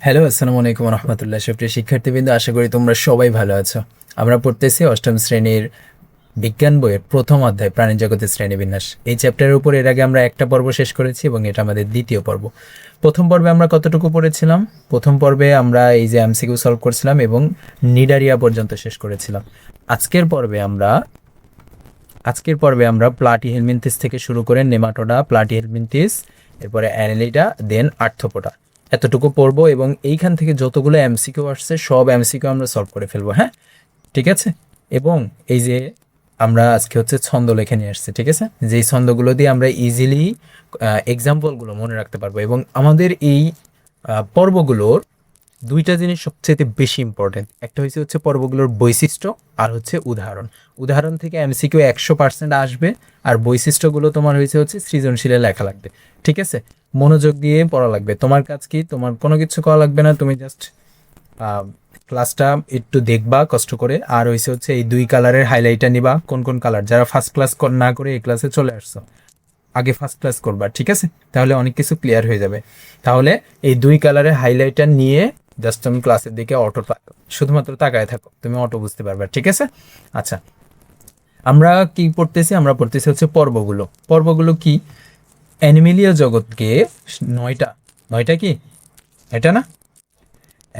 Hello, আসসালামু আলাইকুম রহমতুল্লাহ। সুপ্রিয় শিক্ষার্থীবৃন্দ, আশা করি তোমরা সবাই ভালো আছো। আমরা পড়তেছি অষ্টম শ্রেণীর বিজ্ঞান বইয়ের প্রথম অধ্যায় প্রাণী জগতের শ্রেণীবিন্যাস। এই চ্যাপ্টারের উপর এর আগে আমরা একটা পর্ব শেষ করেছি এবং এটা আমাদের দ্বিতীয় পর্ব। প্রথম পর্বে আমরা কতটুকু পড়েছিলাম? প্রথম পর্বে আমরা এই যে এমসিকিউ সলভ করছিলাম এবং নিডারিয়া পর্যন্ত শেষ করেছিলাম। আজকের পর্বে আমরা প্লাটিহেলমিনথিস থেকে শুরু করে নেমাটোডা, প্লাটিহেলমিনথিস, এরপরে অ্যানেলিডা, দেন আর্থ্রোপোডা, এতটুকু পড়বো এবং এইখান থেকে যতগুলো এমসিকিউ আসছে সব এমসিকিউ আমরা সলভ করে ফেলবো। হ্যাঁ, ঠিক আছে। এবং এই যে আমরা আজকে হচ্ছে ছন্দ লেখে নিয়ে আসছি, ঠিক আছে, যেই ছন্দগুলো দিয়ে আমরা ইজিলি এক্সাম্পলগুলো মনে রাখতে পারবো। এবং আমাদের এই পর্বগুলোর দুইটা জিনিস সবচেয়ে বেশি ইম্পর্টেন্ট, একটা হচ্ছে পর্বগুলোর বৈশিষ্ট্য, আর হচ্ছে উদাহরণ। উদাহরণ থেকে এমসিকিউ 100% আসবে, আর বৈশিষ্ট্যগুলো তোমার হচ্ছে সৃজনশীলে লেখা লাগবে। ঠিক আছে, মনোযোগ দিয়ে পড়া লাগবে। তোমার কাজ কি? তোমার কোনো কিছু করা লাগবে না, তুমি জাস্ট ক্লাসটা একটু দেখবা কষ্ট করে, আর হচ্ছে এই দুই কালারের হাইলাইটার নিবা। কোন কোন কালার? যারা ফার্স্ট ক্লাস না করে এই ক্লাসে চলে আসছো, আগে ফার্স্ট ক্লাস করবা, ঠিক আছে, তাহলে অনেক কিছু ক্লিয়ার হয়ে যাবে। তাহলে এই দুই কালারের হাইলাইটার নিয়ে জাস্ট তুমি ক্লাসের দিকে অটো শুধুমাত্র তাকায় থাকো, তুমি অটো বুঝতে পারবে, ঠিক আছে। আচ্ছা, আমরা কি পড়তেছি? আমরা পড়তেছি হচ্ছে পর্বগুলো। পর্বগুলো কি? অ্যানিমেলিয়া জগৎকে নয়টা, নয়টা কি এটা না,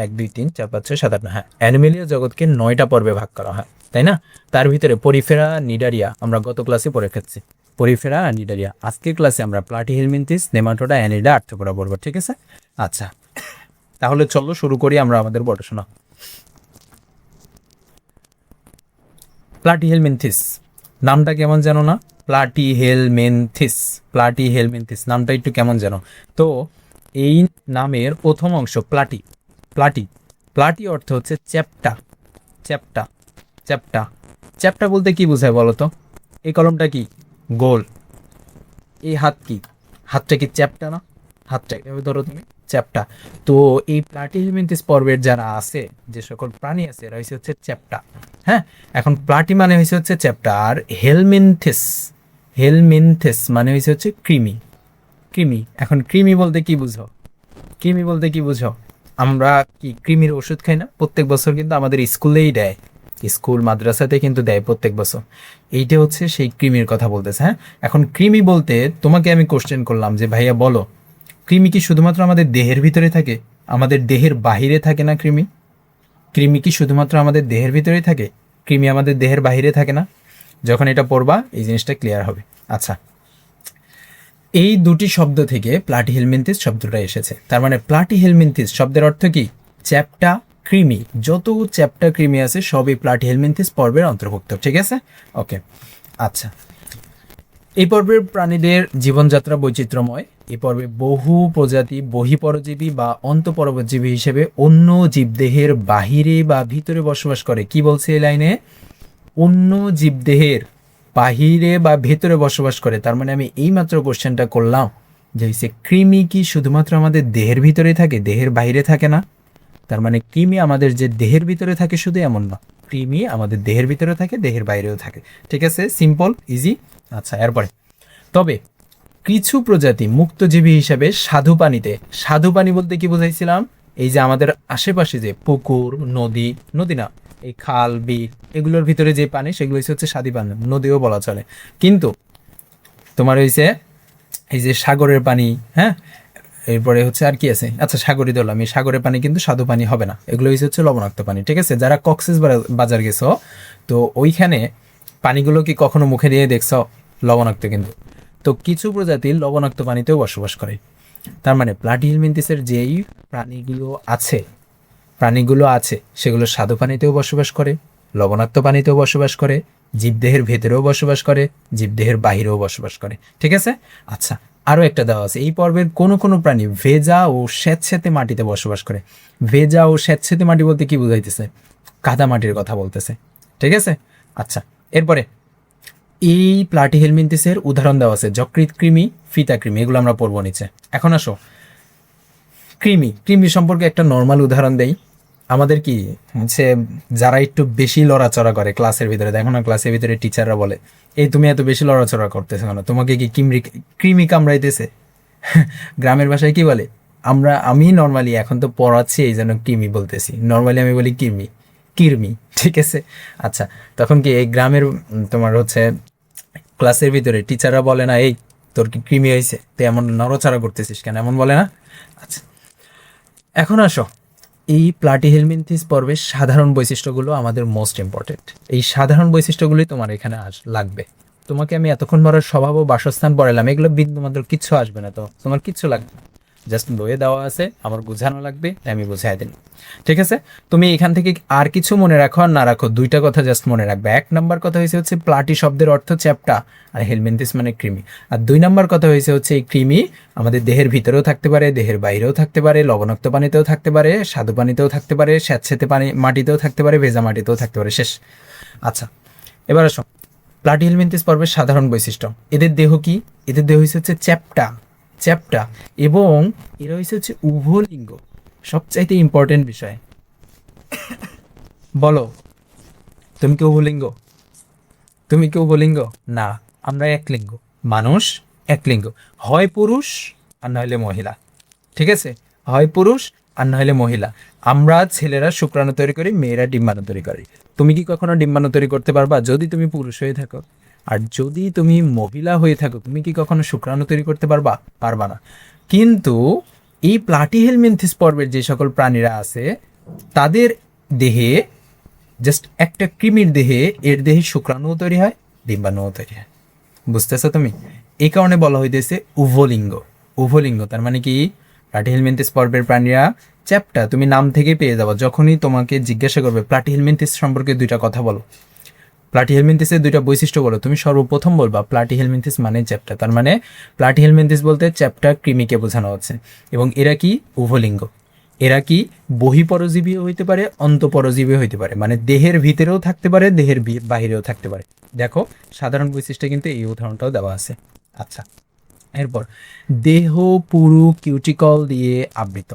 1 2 3 4 5 6 7 8, হ্যাঁ, অ্যানিমেলিয়া জগৎকে 9টা পর্বে ভাগ করা হয়, তাই না? তার ভিতরে পরিফেরা, নিডারিয়া আমরা গত ক্লাসে পড়ে খাচ্ছি। পরিফেরা আর নিডারিয়া। আজকের ক্লাসে আমরা প্লাটিহেলমিনথিস, নেমাটোডা, অ্যানিডা, আর্থ্রোপোডা পড়বো, ঠিক আছে। আচ্ছা, তাহলে চলো শুরু করি আমরা আমাদের পড়াশোনা। প্লাটিহেলমিনথিস নামটা কেমন জানো না? প্লাটিহেলমিনথিস, প্লাটিহেলমিনথিস নামটা একটু কেমন জানো তো? এই নামের প্রথম অংশ প্লাটি, প্লাটি, প্লাটি অর্থ হচ্ছে চ্যাপ্টা, চ্যাপ্টা, চ্যাপ্টা। চ্যাপ্টা বলতে কি বোঝায় বলো তো? এই কলমটা কি? গোল। এই হাত কি? হাতটা কি চ্যাপ্টা না? হাতটা এভাবে ধরো তুমি, চ্যাপ্টা। তো এই প্লাটিহেলমিনথিস পর্বের যারা আছে, যে সকল প্রাণী আছে, এরা হচ্ছে চ্যাপ্টা। হ্যাঁ, এখন প্লাটি মানে হচ্ছে চ্যাপ্টা, আর হেলমিনথিস, হেলমিনথিস মানে হচ্ছে কৃমি, কৃমি। এখন কৃমি বলতে কি বুঝো? কৃমি বলতে কি বুঝো? আমরা কি কৃমির ওষুধ খাই না প্রত্যেক বছর? কিন্তু আমাদের স্কুলেই দেয়, স্কুল মাদ্রাসাতে কিন্তু দেয় প্রত্যেক বছর। এইটা হচ্ছে সেই কৃমির কথা বলতেছে। হ্যাঁ, এখন কৃমি বলতে তোমাকে আমি কোশ্চেন করলাম যে ভাইয়া বলো, কৃমি কি শুধুমাত্র আমাদের দেহের ভিতরে থাকে? আমাদের দেহের বাহিরে থাকে না কৃমি? কৃমি কি শুধুমাত্র আমাদের দেহের ভিতরে থাকে? কৃমি আমাদের দেহের বাহিরে থাকে না? যখন এটা পড়বা এই জিনিসটা ক্লিয়ার হবে। আচ্ছা, এই দুটি শব্দ থেকে প্লাটিহেলমিনথিস শব্দটা এসেছে। তার মানে প্লাটিহেলমিনথিস শব্দের অর্থ কি? চ্যাপ্টা কৃমি। যত চ্যাপ্টা কৃমি আছে সবই প্লাটিহেলমিনথিস পর্বের অন্তর্ভুক্ত, ঠিক আছে। ওকে, আচ্ছা, এই পর্বের প্রাণীদের জীবনযাত্রা বৈচিত্র্যময়। এই পর্বে বহু প্রজাতি বহিঃপরজীবী বা অন্তঃপরজীবী হিসেবে অন্য জীবদেহের বাহিরে বা ভিতরে বসবাস করে। কি বলছে এই লাইনে? অন্য জীবদেহের বাহিরে বা ভেতরে বসবাস করে। তার মানে আমি এইমাত্র কোশ্চেনটা করলাম যে হচ্ছে কৃমি কি শুধুমাত্র আমাদের দেহের ভিতরে থাকে, দেহের বাইরে থাকে না? তার মানে কৃমি আমাদের যে দেহের ভিতরে থাকে শুধু এমন না, কৃমি আমাদের দেহের ভিতরে থাকে, দেহের বাইরেও থাকে, ঠিক আছে, সিম্পল, ইজি। আচ্ছা, এরপরে তবে কিছু প্রজাতি মুক্তজীবী হিসাবে স্বাদু পানিতে, স্বাদু পানি বলতে কি বোঝাইছিলাম? এই যে আমাদের আশেপাশে যে পুকুর, নদী, নদী না, এই খাল, বিল, এগুলোর ভিতরে যে পানি সেগুলো হচ্ছে স্বাদু পানি, নদীও বলা চলে। কিন্তু তোমার এই যে সাগরের পানি, হ্যাঁ, এরপরে আর কি আছে? আচ্ছা, সাগরই ধরলাম, এই সাগরের পানি কিন্তু স্বাদু পানি হবে না, এগুলো হচ্ছে লবণাক্ত পানি, ঠিক আছে। যারা কক্সেস বাজার গেছো, তো ওইখানে পানিগুলো কি কখনো মুখে দিয়ে দেখছো? লবণাক্ত কিন্তু। তো কিছু প্রজাতির লবণাক্ত পানিতেও বসবাস করে। তার মানে প্লাটিহেলমিনথিসের যেই প্রাণীগুলো আছে, প্রাণীগুলো আছে সেগুলো স্বাদু পানিতেও বসবাস করে, লবণাক্ত পানিতেও বসবাস করে, জীবদেহের ভেতরেও বসবাস করে, জীবদেহের বাহিরেও বসবাস করে, ঠিক আছে। আচ্ছা, আরও একটা দেওয়া আছে, এই পর্বের কোনো কোনো প্রাণী ভেজা ও স্যাঁতস্যাঁতে মাটিতে বসবাস করে। ভেজা ও স্যাঁতস্যাঁতে মাটি বলতে কি বুঝাইতেছে? কাদা মাটির কথা বলতেছে, ঠিক আছে। আচ্ছা, এরপরে এই প্লাটিহেলমিনথিসের উদাহরণ দেওয়া আছে, যকৃৎ কৃমি, ফিতা কৃমি, এগুলো আমরা পড়বো নিচে। এখন আসো কৃমি, কৃমি সম্পর্কে একটা নর্মাল উদাহরণ দেই। আমাদের কি হচ্ছে, যারা একটু বেশি লড়াচড়া করে ক্লাসের ভিতরে, দেখো না ক্লাসের ভিতরে টিচাররা বলে, এই তুমি এত বেশি লড়াচড়া করতেছো কেন, তোমাকে কি কৃমি কামড়াইতেছে? গ্রামের ভাষায় কি বলে? আমি নর্মালি এখন তো পড়াচ্ছি এই জন্য কৃমি বলতেছি, নর্মালি আমি বলি কৃমি, ঠিক আছে। আচ্ছা, তখন কি এই গ্রামের তোমার হচ্ছে ক্লাসের ভিতরে টিচাররা বলে না, এই তোর কি কৃমি হয়েছে, তুই এমন নড়াচড়া করতেছিস কেন, এমন বলে না? আচ্ছা, এখন আসো, এই প্লাটিহেলমিনথিস পর্বের সাধারণ বৈশিষ্ট্যগুলো আমাদের মোস্ট ইম্পর্টেন্ট। এই সাধারণ বৈশিষ্ট্যগুলোই তোমার এখানে লাগবে। তোমাকে আমি এতক্ষণ বড় স্বভাব ও বাসস্থান পড়ালাম, এগুলো বিন্দু মাত্র কিচ্ছু আসবে না, তো তোমার কিচ্ছু লাগবে না, জাস্ট বইয়ে দেওয়া আছে, আমার বোঝানো লাগবে, আমি বুঝাই দিন, ঠিক আছে। তুমি এখান থেকে আর কিছু মনে রাখো আর না রাখো, দুইটা কথা জাস্ট মনে রাখবে। এক নাম্বার কথা হচ্ছে প্লাটি শব্দের অর্থ চ্যাপ্টা, আর হেলমিনথিস মানে কৃমি। আর দুই নাম্বার কথা হচ্ছে এই কৃমি আমাদের দেহের ভিতরেও থাকতে পারে, দেহের বাইরেও থাকতে পারে, লবণাক্ত পানিতেও থাকতে পারে, স্বাদু পানিতেও থাকতে পারে, স্যাঁতসেঁতে পানি মাটিতেও থাকতে পারে, ভেজা মাটিতেও থাকতে পারে, শেষ। আচ্ছা, এবার আসো প্লাটিহেলমিনথিস পর্বের সাধারণ বৈশিষ্ট্য। এদের দেহ কি? এদের দেহ হচ্ছে চ্যাপ্টা এবং এরা হচ্ছে উভলিঙ্গ। সবচাইতে ইম্পর্টেন্ট বিষয়, বলো তুমি কি উভলিঙ্গ? না, আমরা একলিঙ্গ মানুষ, একলিঙ্গ, হয় পুরুষ আর নইলে মহিলা, ঠিক আছে, হয় পুরুষ আর নইলে মহিলা। আমরা ছেলেরা শুক্রাণু তৈরি করি, মেয়েরা ডিম্বাণু তৈরি করে। তুমি কি কখনো ডিম্বাণু তৈরি করতে পারবা যদি তুমি পুরুষ হয়ে থাকো? আর যদি তুমি মহিলা হয়ে থাকো, তুমি কি কখনো শুক্রাণু তৈরি করতে পারবা না। কিন্তু এই প্লাটিহেলমিনথিস পর্বের যে সকল প্রাণীরা আছে, তাদের দেহে, জাস্ট একটা কৃমির দেহে, এর দেহে শুক্রাণুও তৈরি হয়, ডিম্বাণুও তৈরি হয়। বুঝতেছো তুমি? এই কারণে বলা হইতেছে উভলিঙ্গ। তার মানে কি, প্লাটিহেলমিনথিস পর্বের প্রাণীরা চ্যাপ্টা, তুমি নাম থেকে পেয়ে যাবো। যখনই তোমাকে জিজ্ঞাসা করবে প্লাটিহেলমিনথিস সম্পর্কে দুইটা কথা বলো, প্লাটিহেলমিনথিসের দুইটা বৈশিষ্ট্য বলো, তুমি সর্বপ্রথম বলবা প্লাটিহেলমিনথিস মানে চ্যাপ্টা। তার মানে প্লাটিহেলমিনথিস বলতে চ্যাপ্টা কৃমিকে বোঝানো হচ্ছে। এবং এরা কি? উভলিঙ্গ। এরা কি? বহিঃপরজীবী হইতে পারে, অন্তঃপরজীবী হইতে পারে, মানে দেহের ভিতরেও থাকতে পারে, দেহের বাহিরেও থাকতে পারে। দেখো, সাধারণ বৈশিষ্ট্য কিন্তু এই উদাহরণটাও দেওয়া আছে। আচ্ছা, এরপর দেহ পুরু কিউটিকল দিয়ে আবৃত।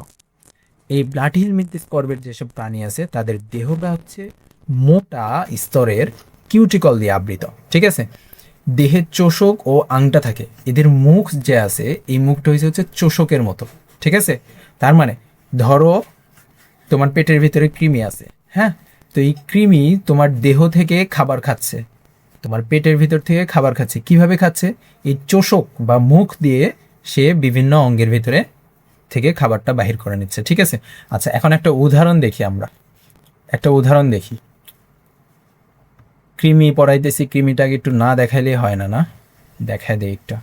এই প্লাটিহেলমিনথিস পর্বের যেসব প্রাণী আছে, তাদের দেহটা হচ্ছে মোটা স্তরের কিউটিকল দিয়ে আবৃত, ঠিক আছে। দেহের চোষক ও আংটা থাকে। এদের মুখ যে আছে, এই মুখটা হচ্ছে চোষকের মতো, ঠিক আছে। তার মানে ধরো তোমার পেটের ভিতরে কৃমি আছে, হ্যাঁ, তো এই কৃমি তোমার দেহ থেকে খাবার খাচ্ছে, তোমার পেটের ভিতর থেকে খাবার খাচ্ছে। কিভাবে খাচ্ছে? এই চোষক বা মুখ দিয়ে সে বিভিন্ন অঙ্গের ভিতরে থেকে খাবারটা বাহির করে নিচ্ছে, ঠিক আছে। আচ্ছা, এখন একটা উদাহরণ দেখি, কৃমি পড়াইতেছি, কৃমিটাকে একটু না দেখাইলে হয় না, দেখায় দেই একটু,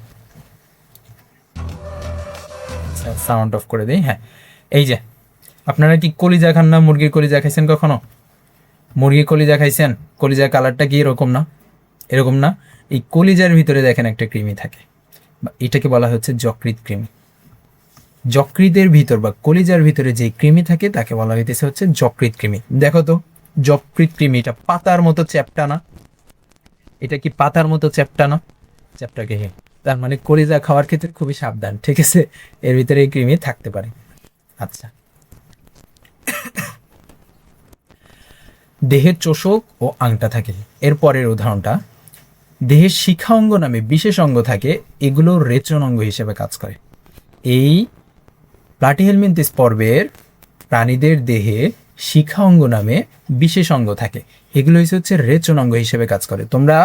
সাউন্ড অফ করে দিই। হ্যাঁ, এই যে আপনারা কি কলিজা খান না? মুরগির কলিজা খাইছেন কখনো? মুরগির কলিজা খাইছেন? কলিজার কালারটা কি এরকম না? এই কলিজার ভিতরে দেখেন একটা কৃমি থাকে, এটাকে বলা হচ্ছে যকৃৎ কৃমি। যকৃতের ভিতর বা কলিজার ভিতরে যে কৃমি থাকে তাকে বলা হইতেছে হচ্ছে যকৃৎ কৃমি। দেখো তো, যকৃৎ কৃমি, এটা পাতার মতো চ্যাপ্টা না? এটা কি পাতার মতো চ্যাপ্টা না? চ্যাপ্টাকে হে, তার মানে কলিজা খাওয়ার ক্ষেত্রে খুবই সাবধান, ঠিক আছে, এর ভিতরে এই কৃমি থাকতে পারে। আচ্ছা, দেহের চোষক ও আংটা থাকে। এর পরের উদাহরণটা, দেহের শিখা অঙ্গ নামে বিশেষ অঙ্গ থাকে, এগুলো রেচন অঙ্গ হিসেবে কাজ করে। এই প্লাটিহেলমিনথিস পর্বের প্রাণীদের দেহে শিখা অঙ্গ নামে বিশেষ অঙ্গ থাকে, এগুলো হচ্ছে রেচন অঙ্গ হিসেবে কাজ করে। তোমরা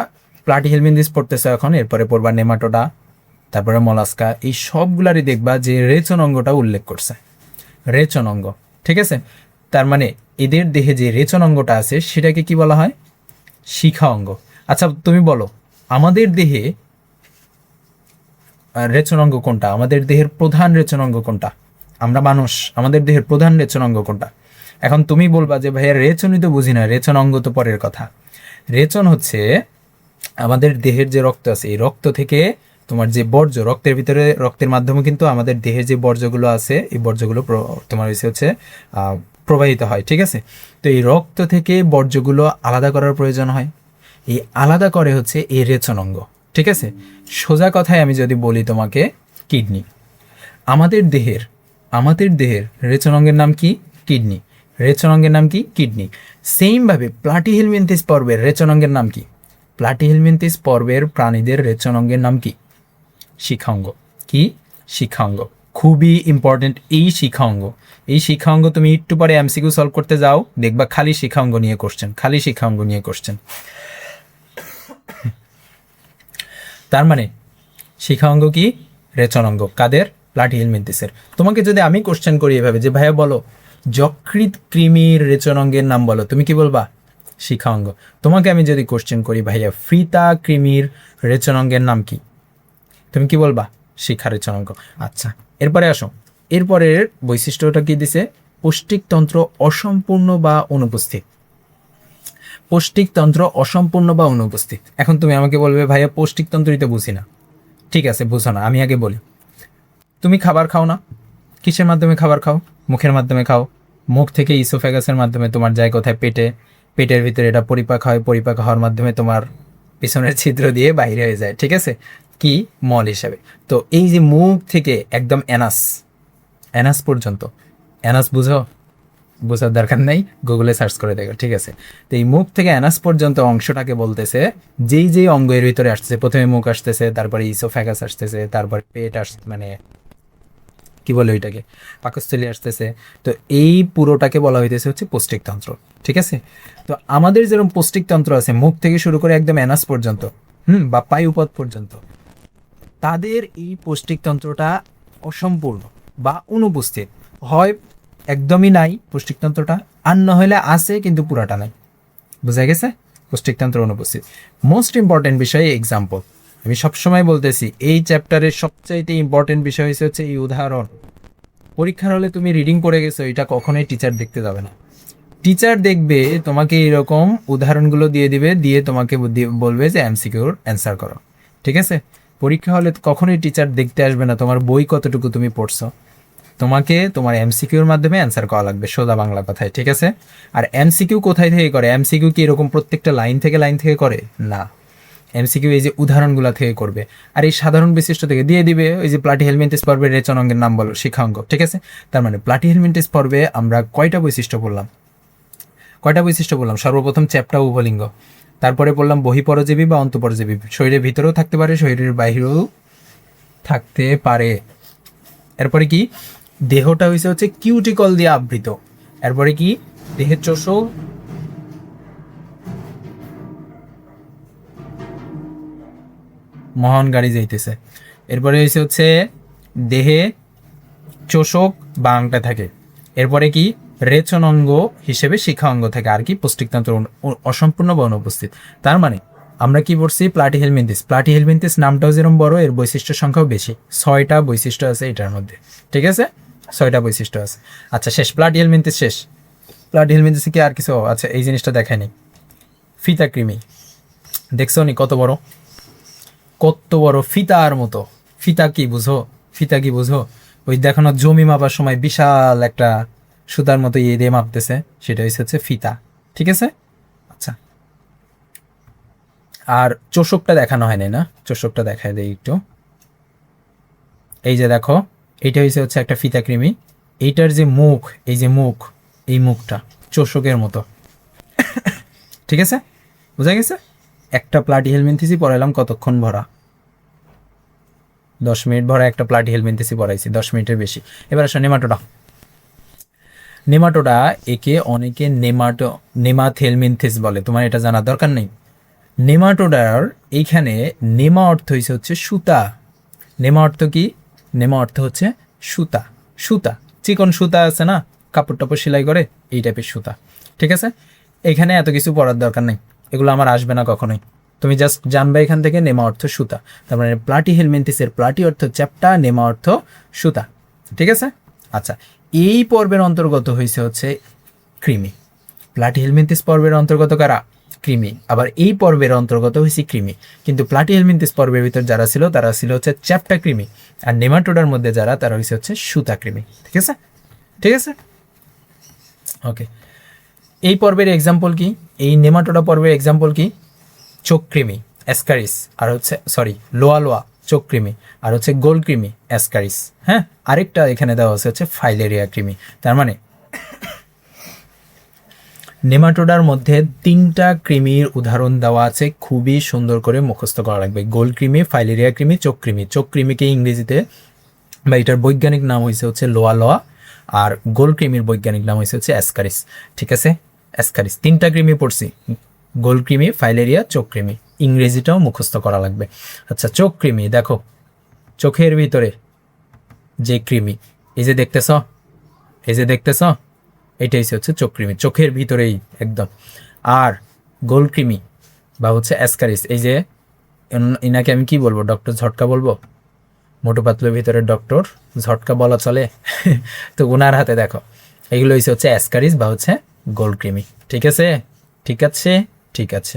প্লাটিহেলমিনথিস পড়তেছো এখন, এরপরে পড়বা নেমাটোডা, তারপরে মলাস্কা, এই সবগুলারই দেখবা যে রেচন অঙ্গটা উল্লেখ করছে, রেচন অঙ্গ, ঠিক আছে। তার মানে এদের দেহে যে রেচন অঙ্গটা আছে সেটাকে কি বলা হয়? শিখা অঙ্গ। আচ্ছা, তুমি বলো আমাদের দেহে রেচন অঙ্গ কোনটা? আমাদের দেহের প্রধান রেচন অঙ্গ কোনটা? আমরা মানুষ, আমাদের দেহের প্রধান রেচন অঙ্গ কোনটা? এখন তুমি বলবা যে ভাইয়া রেচনই তো বুঝি না, রেচন অঙ্গ তো পরের কথা। রেচন হচ্ছে আমাদের দেহের যে রক্ত আছে, এই রক্ত থেকে তোমার যে বর্জ্য, রক্তের মাধ্যমে কিন্তু আমাদের দেহের যে বর্জ্যগুলো আছে, এই বর্জ্যগুলো তোমার হচ্ছে প্রবাহিত হয়, ঠিক আছে। তো এই রক্ত থেকে বর্জ্যগুলো আলাদা করার প্রয়োজন হয়, এই আলাদা করে হচ্ছে এই রেচন অঙ্গ, ঠিক আছে। সোজা কথায় আমি যদি বলি তোমাকে, কিডনি। আমাদের দেহের রেচন অঙ্গের নাম কি? কিডনি। রেচন অঙ্গের নাম কি? কিডনি। সেমভাবে প্লাটিহেলমিনথিস পর্বের রেচন অঙ্গের নাম কি? প্রাণীদের রেচন অঙ্গের নাম কি? শিখাঙ্গ। কি? শিখাঙ্গ। খুবই ইম্পর্টেন্ট এই শিক্ষা অঙ্গ। এই শিক্ষা অঙ্গ তুমি একটু পরে এমসিকিউ সলভ করতে যাও, দেখবা খালি শিক্ষা অঙ্গ নিয়ে কোশ্চেন, খালি শিক্ষা অঙ্গ নিয়ে কোশ্চেন। তার মানে শিক্ষা অঙ্গ কি? রেচন অঙ্গ। কাদের? প্লাটিহেলমিনথেসের। তোমাকে যদি আমি কোশ্চেন করি এভাবে যে ভাইয়া বলো যকৃৎ কৃমির রেচন অঙ্গের নাম বলো, তুমি কি বলবা? শিক্ষা অঙ্গ। তোমাকে আমি যদি কোশ্চেন করি ভাইয়া ফিতা কৃমির রেচন অঙ্গের নাম কি, তুমি কি বলবা? শিক্ষা রেচন অঙ্গ। আচ্ছা, এরপরে আসো, এরপরের বৈশিষ্ট্যটা কি দিছে? পৌষ্টিকতন্ত্র অসম্পূর্ণ বা অনুপস্থিত। পৌষ্টিকতন্ত্র অসম্পূর্ণ বা অনুপস্থিত। এখন তুমি আমাকে বলবে ভাইয়া পৌষ্টিকতন্ত্রই তো বুঝি না। ঠিক আছে, বুঝো না, আমি আগে বলি। তুমি খাবার খাও না? কিসের মাধ্যমে খাবার খাও? মুখের মাধ্যমে খাও। মুখ থেকে ইসোফেগাসের মাধ্যমে তোমার যায় কোথায়? পেটে। পেটের ভিতরে এটা পরিপাক হয়, পরিপাক হওয়ার মাধ্যমে তোমার পিছনের ছিদ্র দিয়ে বাইরে হয়ে যায়, ঠিক আছে, কি মল হিসাবে। তো এই যে মুখ থেকে একদম অ্যানাস, অ্যানাস পর্যন্ত, অ্যানাস বুঝো? বোঝার দরকার নেই, গুগলে সার্চ করে দেখো, ঠিক আছে। তো এই মুখ থেকে অ্যানাস পর্যন্ত অংশটাকে বলতেছে যেই যেই অঙ্গ এর ভিতরে আসতেছে। প্রথমে মুখ আসতেছে, তারপরে ইসোফ্যাগাস আসতেছে, তারপর পেট মানে কি বলে ওইটাকে, পাকস্থলী আসতেছে। তো এই পুরোটাকে বলা হইতেছে হচ্ছে পৌষ্টিকতন্ত্র, ঠিক আছে। তো আমাদের যেরকম পৌষ্টিকতন্ত্র আছে মুখ থেকে শুরু করে একদম অ্যানাস পর্যন্ত, বা পায়ুপথ পর্যন্ত, তাদের এই পৌষ্টিকতন্ত্রটা অসম্পূর্ণ বা অনুপস্থিত হয়, একদমই নাই পৌষ্টিকতন্ত্রটা, আর না হলে আছে কিন্তু পুরাটা নাই। বোঝা গেছে? পৌষ্টিকতন্ত্র অনুপস্থিত। মোস্ট ইম্পর্টেন্ট বিষয় এক্সাম্পল। আমি সবসময় বলতেছি এই চ্যাপ্টারের সবচাইতে ইম্পর্টেন্ট বিষয় হচ্ছে এই উদাহরণ। পরীক্ষার হলে তুমি রিডিং করে গেছো, এটা কখনোই টিচার দেখতে যাবে না। টিচার দেখবে তোমাকে এরকম উদাহরণগুলো দিয়ে দিবে, দিয়ে তোমাকে বলবে যে এমসিকিউর অ্যান্সার করো, ঠিক আছে। পরীক্ষা হলে কখনোই টিচার দেখতে আসবে না তোমার বই কতটুকু তুমি পড়ছো, তোমাকে তোমার এমসিকিউর মাধ্যমে অ্যান্সার করা লাগবে, সোজা বাংলা কথায়, ঠিক আছে। আর এমসিকিউ কোথায় থেকে করে? এমসিকিউ কি এরকম প্রত্যেকটা লাইন থেকে করে? না, এমসিকিউ এই যে উদাহরণগুলো থেকে করবে। আর এই সাধারণ বিশিষ্ট থেকে দিয়ে দিবে ওই যে প্লাটিহেলমিনথেস পর্বের রেচন অঙ্গের নাম বলো, শিক্ষা অঙ্গ, ঠিক আছে। তার মানে প্লাটিহেলমিনথেস পর্বে আমরা কয়টা বৈশিষ্ট্য বললাম? সর্বপ্রথম চ্যাপ্টা উভলিঙ্গ, তারপরে বললাম বহিঃপরজীবী বা অন্তঃপরজীবী, শরীরের ভিতরেও থাকতে পারে, শরীরের বাইরেও থাকতে পারে। এরপরে কি? দেহটা হচ্ছে কিউটিকল দিয়ে আবৃত। এরপরে কি? দেহের চোষক, মহান গাড়ি যাইতেছে। এরপরে হচ্ছে দেহে চোষক বা আংটা থাকে। এরপরে কি? রেচন অঙ্গ হিসেবে শিক্ষা অঙ্গ থাকে। আর কি? পৌষ্টিকতন্ত্র অসম্পূর্ণ বা অনুপস্থিত। তার মানে আমরা কি পড়ছি? প্লাটিহেলমিনথেস। প্লাটিহেলমিনথেস নামটাও যেরকম বড়, এর বৈশিষ্ট্য সংখ্যাও বেশি। 6টা বৈশিষ্ট্য আছে এটার মধ্যে, ঠিক আছে, 6টা বৈশিষ্ট্য আছে। আচ্ছা, শেষ, প্লাটিহেলমিনথেস শেষ। প্লাটিহেলমিনথেস কি আর কিছু? আচ্ছা, এই জিনিসটা দেখায়নি, ফিতা কৃমি দেখছো নি? কত বড়, কত বড় ফিতার মতো। ফিতা কি বুঝো? ফিতা কি বুঝো? ওই দেখানো জমি মাপার সময় বিশাল একটা সুতার মতো ইয়ে দিয়ে মাপতেছে, সেটা হচ্ছে ফিতা, ঠিক আছে। আচ্ছা, আর চোষকটা দেখানো হয়নি না, চোষকটা দেখায় দেয় একটু। এই যে দেখো, এইটা হচ্ছে একটা ফিতা কৃমি। এইটার যে মুখ, এই যে মুখ, এই মুখটা চোষকের মতো, ঠিক আছে, বোঝা গেছে। একটা প্লাটিহেলমিনথেসই পড়াইলাম কতক্ষণ ভরা? 10 মিনিট ভরা একটা প্লাটিহেলমিনথেসই পড়াইছি, 10 মিনিটের বেশি। এবার আসো নেমাটোডা। নেমাটোডা, একে অনেকে নেমাথেলমিনথেস বলে, তোমার এটা জানার দরকার নেই। নেমাটোডার এইখানে নেমা অর্থ হচ্ছে সুতা। নেমা অর্থ কি? নেমা অর্থ হচ্ছে সুতা। সুতা, চিকন সুতা আছে না, কাপড় টাপড় সেলাই করে, এই টাইপের সুতা, ঠিক আছে। এখানে এত কিছু পড়ার দরকার নেই, এগুলো আমার আসবে না কখনোই। তুমি জাস্ট জানবে এখান থেকে নেমা অর্থ সুতা। তার মানে প্লাটিহেলমিনথেসের প্লাটি অর্থ চ্যাপ্টা, নেমা অর্থ সুতা, ঠিক আছে। আচ্ছা, এই পর্বের অন্তর্গত হচ্ছে কৃমি। প্লাটিহেলমিনথেস পর্বের অন্তর্গত কারা? কৃমি। আবার এই পর্বের অন্তর্গত হয়েছে কৃমি। কিন্তু প্লাটিহেলমিনথেস পর্বের ভিতর যারা ছিল তারা ছিল হচ্ছে চ্যাপ্টা কৃমি, আর নেমাটোডার মধ্যে যারা, তারা হচ্ছে সুতা কৃমি, ঠিক আছে, ঠিক আছে, ওকে। এই পর্বের এক্সাম্পল কি? এই নেমাটোডা পর্বের এক্সাম্পল কি? চোখ কৃমি, অ্যাসকারিস, আর লোয়া লোয়া চোখ কৃমি, আর গোল কৃমি, অ্যাসকারিস। হ্যাঁ, আরেকটা এখানে দেওয়া হচ্ছে ফাইলেরিয়া কৃমি। তার মানে নেমাটোডার মধ্যে 3টা কৃমির উদাহরণ দেওয়া আছে, খুবই সুন্দর করে মুখস্থ করা লাগবে। গোল কৃমি, ফাইলেরিয়া কৃমি, চোখ কৃমি। চোখ কৃমিকে ইংরেজিতে বা এটার বৈজ্ঞানিক নাম হয়েছে হচ্ছে লোয়া লোয়া, আর গোল কৃমির বৈজ্ঞানিক নাম হয়েছে হচ্ছে অ্যাসকারিস। ঠিক আছে, অ্যাসকারিস। 3টা কৃমি পড়ছি, গোল কৃমি, ফাইলেরিয়া, চোখ কৃমি। ইংরেজিটাও মুখস্থ করা লাগবে। আচ্ছা, চোখ কৃমি দেখো, চোখের ভিতরে যে কৃমি, এই যে দেখতেছ, এই যে দেখতেছ, এটাই হচ্ছে চোখ কৃমি, চোখের ভিতরেই একদম। আর গোল কৃমি বা হচ্ছে অ্যাসকারিস, এই যে ইনাকে আমি কি বলবো, ডক্টর ঝটকা বলবো, মোটু পাতলুর ভিতরে ডক্টর ঝটকা বলা চলে। তো ওনার হাতে দেখো, এগুলো হচ্ছে অ্যাসকারিস বা হচ্ছে গোল কৃমি। ঠিক আছে, ঠিক আছে, ঠিক আছে।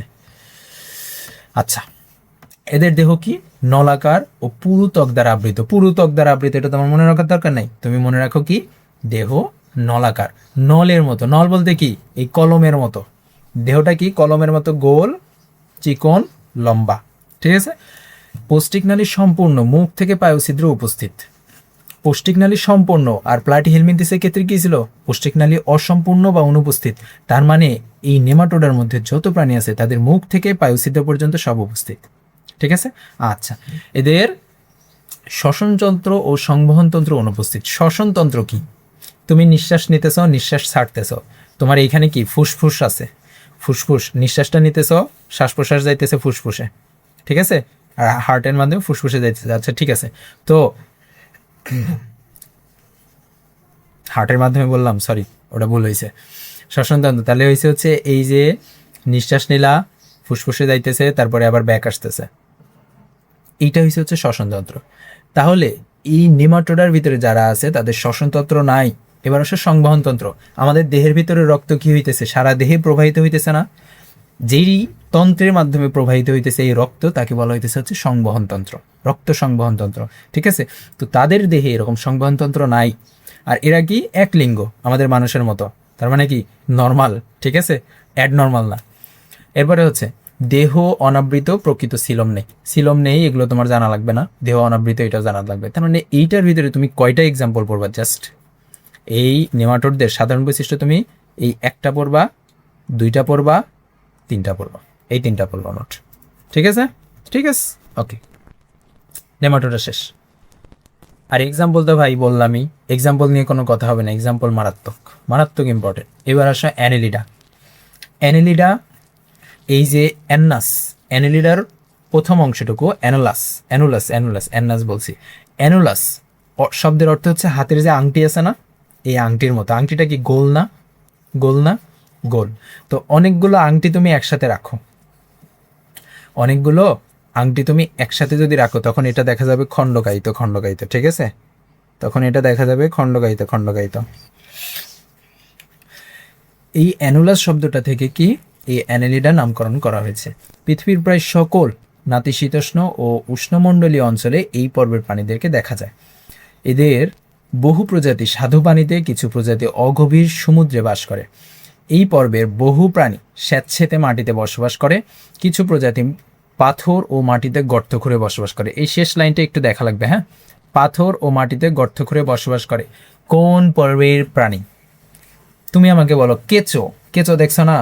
আচ্ছা, এদের দেহ কি নলাকার ও পুরু ত্বক দ্বারা আবৃত। পুরু ত্বক দ্বারা আবৃত, এটা তোমার মনে রাখার দরকার নাই, তুমি মনে রাখো কি দেহ নলাকার, নলের মতো। নল বলতে কি, এই কলমের মতো। দেহটা কি কলমের মতো গোল, চিকন, লম্বা। ঠিক আছে। পৌষ্টিকনালী সম্পূর্ণ, মুখ থেকে পায়ুছিদ্র উপস্থিত। পৌষ্টিকনালী সম্পূর্ণ, আর প্লাটিহেলমিনথিসের ক্ষেত্রে কি ছিল, পৌষ্টিকনালী অসম্পূর্ণ বা অনুপস্থিত। তার মানে এই নেমাটোডার মধ্যে যত প্রাণী আছে তাদের মুখ থেকে পায়ুছিদ্র পর্যন্ত সব উপস্থিত। ঠিক আছে। আচ্ছা, এদের শ্বসনতন্ত্র ও সংবহনতন্ত্র অনুপস্থিত। শ্বসনতন্ত্র কি, তুমি নিঃশ্বাস নিতেছ, নিঃশ্বাস ছাড়তেছ, তোমার এইখানে কি ফুসফুস আছে, ফুসফুস, নিঃশ্বাসটা নিতেছ, শ্বাস প্রশ্বাস যাইতেছে ফুসফুসে। ঠিক আছে, আর হার্টের মাধ্যমে ফুসফুসে যাইতেছে। আচ্ছা, ঠিক আছে। তো হার্টের মাধ্যমে বললাম, সরি, ওটা ভুল হয়েছে, শ্বসনতন্ত্র। তাহলে হয়েছে হচ্ছে এই যে নিঃশ্বাস নিলা, ফুসফুসে যাইতেছে, তারপরে আবার ব্যাক আসতেছে, এইটা হচ্ছে শ্বসনতন্ত্র। তাহলে এই নেমাটোডার ভিতরে যারা আছে তাদের শ্বসনতন্ত্র নাই। এবার আসে সংবহনতন্ত্র। আমাদের দেহের ভিতরে রক্ত কি হইতেছে, সারা দেহে প্রবাহিত হইতেছে না, যেই তন্ত্রের মাধ্যমে প্রবাহিত হইতেছে এই রক্ত, তাকে বলা হইতেছে হচ্ছে সংবহনতন্ত্র, রক্ত সংবহনতন্ত্র। ঠিক আছে। তো তাদের দেহে এরকম সংবহনতন্ত্র নাই। আর এরা কি এক লিঙ্গ, আমাদের মানুষের মতো, তার মানে কি নর্মাল। ঠিক আছে, অ্যাডনর্মাল না। এরপরে হচ্ছে দেহ অনাবৃত, প্রকৃত সিলম নেই। সিলম নেই, এগুলো তোমার জানা লাগবে না। দেহ অনাবৃত, এটাও জানা লাগবে। তার মানে এইটার ভিতরে তুমি কয়টা এক্সাম্পল পড়বা, জাস্ট এই নেমাটোডদের সাধারণ বৈশিষ্ট্য তুমি এই একটা পড়বা, 2টা পড়বা, 3টা পড়বা, এই 3টা পড়বা নোট। ঠিক আছে, ঠিক আছে, ওকে। নেমাটোডা শেষ। আর এক্সাম্পল তো ভাই বললামই, এক্সাম্পল নিয়ে কোনো কথা হবে না, এক্সাম্পল মারাত্মক, মারাত্মক ইম্পর্টেন্ট। এবার আসো অ্যানেলিডা। অ্যানেলিডা, এই যে অ্যান্নাস, অ্যানেলিডার প্রথম অংশটুকু অ্যানুলাস, অ্যানুলাস, অ্যানুলাস, অ্যান্নাস বলছি, অ্যানুলাস শব্দের অর্থ হচ্ছে হাতের যে আংটি আছে না, এই আংটির মতো। আংটিটা কি গোল না, গোল না, গোল। তো অনেকগুলো আংটি তুমি একসাথে রাখো, অনেকগুলো আংটি তুমি একসাথে যদি রাখো, তখন এটা দেখা যাবে খণ্ডকায়িত, খণ্ডকায়িত। ঠিক আছে, তখন এটা দেখা যাবে খণ্ডকায়িত, খণ্ডকায়িত। এই অ্যানুলাস শব্দটা থেকে কি এই অ্যানেলিডা নামকরণ করা হয়েছে। পৃথিবীর প্রায় সকল নাতিশীতোষ্ণ ও উষ্ণমণ্ডলীয় অঞ্চলে এই পর্বের প্রাণীদেরকে দেখা যায়। এদের বহু প্রজাতি স্বাদু পানিতে, কিছু প্রজাতি অগভীর সমুদ্রে বাস করে। এই পর্বের বহু প্রাণী স্যাঁতসেঁতে মাটিতে বসবাস করে, কিছু প্রজাতি পাথর ও মাটিতে গর্ত খুঁড়ে বসবাস করে। এই শেষ লাইনটা একটু দেখা লাগবে, হ্যাঁ, পাথর ও মাটিতে গর্ত খুঁড়ে বসবাস করে। কোন পর্বের প্রাণী? তুমি আমাকে বলো। কেঁচো, কেঁচো দেখছো না,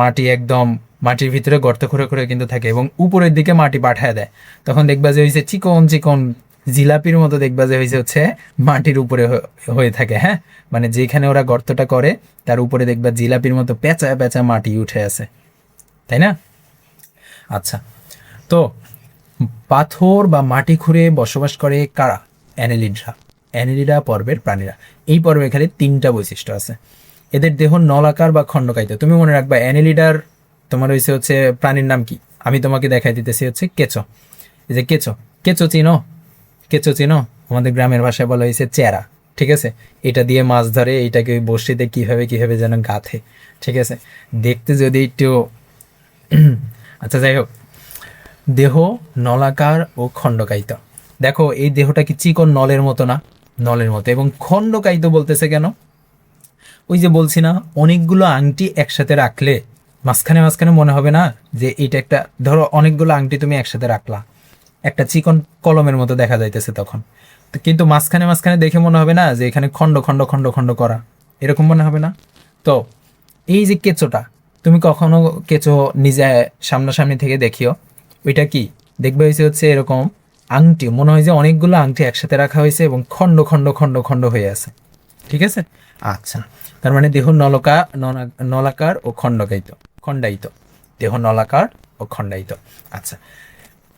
মাটি একদম মাটির ভিতরে গর্ত খুঁড়ে খুঁড়ে কিন্তু থাকে, এবং উপরের দিকে মাটি পাঠায় দেয়, তখন দেখবা যে হয়েছে চিকন চিকন জিলাপির মতো, দেখবা যে হচ্ছে মাটির উপরে হয়ে থাকে। হ্যাঁ, মানে যেখানে ওরা গর্তটা করে তার উপরে দেখবা জিলাপির মতো পেঁচা পেঁচা মাটি উঠে আছে, তাই না? আচ্ছা, তো পাথর বা মাটি খুঁড়ে বসবাস করে কারা? অ্যানেলিডরা, অ্যানেলিডা পর্বের প্রাণীরা। এই পর্বে এখানে 3টা বৈশিষ্ট্য আছে। এদের দেহ নলাকার বা খণ্ডকায়িত। তুমি মনে রাখবা অ্যানেলিডার তোমার হচ্ছে প্রাণীর নাম কি, আমি তোমাকে দেখাই দিতেছি হচ্ছে কেঁচো। এই যে কেঁচো, কেঁচো চিনো, কেঁচো চিনো, আমাদের গ্রামের ভাষায় বলা হয়েছে চেরা। ঠিক আছে, এটা দিয়ে মাছ ধরে, এইটাকে ওই বড়শিতে কীভাবে কীভাবে যেন গাঁথে। ঠিক আছে, দেখতে যদি একটু আচ্ছা, যাই হোক, দেহ নলাকার ও খণ্ডকায়িত। দেখো এই দেহটা কি চিকন নলের মতো না, নলের মতো। এবং খণ্ডকায়িত বলতেছে কেন? ওই যে বলছি না, অনেকগুলো আংটি একসাথে রাখলে মাঝখানে মাঝখানে মনে হবে না যে এইটা একটা, ধরো অনেকগুলো আংটি তুমি একসাথে রাখলা, একটা চিকন কলমের মতো দেখা যাইতেছে তখন, কিন্তু মাঝখানে মাঝখানে দেখে মনে হবে না যে এখানে খণ্ড খণ্ড খণ্ড খণ্ড করা, এরকম মনে হবে না? তো এই যে কেঁচোটা, তুমি কখনো কেঁচো নিজে সামনাসামনি থেকে দেখিও, ওইটা কি দেখবে হচ্ছে এরকম আংটি, মনে হয় যে অনেকগুলো আংটি একসাথে রাখা হয়েছে এবং খণ্ড খণ্ড খণ্ড খণ্ড হয়ে আছে। ঠিক আছে, আচ্ছা, তার মানে দেহ নলাকার ও খণ্ডায়িত, দেহ নলাকার ও খণ্ডায়িত। আচ্ছা,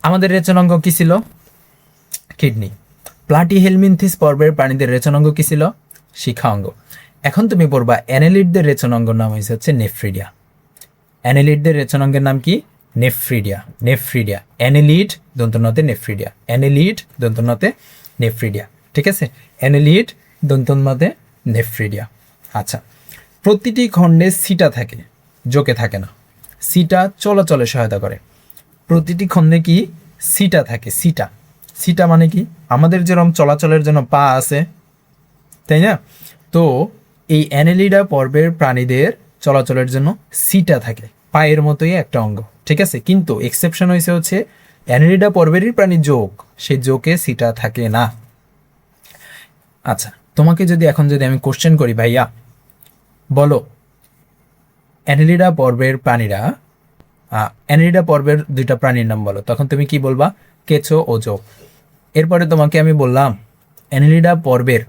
আমাদের রেচনাঙ্গ কি ছিল? কিডনি। প্লাটিহেলমিনথিস পর্বের প্রাণীদের রেচনাঙ্গ কি ছিল? শিখা অঙ্গ। এখন তুমি পড়বা অ্যানেলিডদের রেচনাঙ্গর নাম হচ্ছে নেফ্রিডিয়া। অ্যানেলিডদের রেচনাঙ্গের নাম কি? নেফ্রিডিয়া। অ্যানেলিড দন্তন্নতে নেফ্রিডিয়া, অ্যানেলিড দন্তন্নতে নেফ্রিডিয়া। ঠিক আছে, অ্যানেলিড দন্তন্নতে নেফ্রিডিয়া। আচ্ছা, প্রতিটি খণ্ডে সিটা থাকে, জোকে থাকে না। সিটা চলাচলে সহায়তা করে। প্রতিটি খণ্ডে কি সিটা থাকে? সিটা মানে কি? আমাদের যেরকম চলাচলের জন্য পা আছে, তাই না? তো এই অ্যানেলিডা পর্বের প্রাণীদের চলাচলের জন্য সিটা থাকে, পায়ের মতোই একটা অঙ্গ। ঠিক আছে, কিন্তু এক্সেপশন হচ্ছে অ্যানেলিডা পর্বেরই প্রাণী জোক, সেই জোকে সিটা থাকে না। আচ্ছা, তোমাকে এখন যদি আমি কোশ্চেন করি, ভাইয়া বলো অ্যানেলিডা পর্বের প্রাণীরা, অ্যানেলিডা পর্বের দুইটা প্রাণীর নাম বলো, তখন তুমি কি বলবা? কেঁচো ও জোক। এরপরে তোমাকে আমি বললাম অ্যানেলিডা পর্বের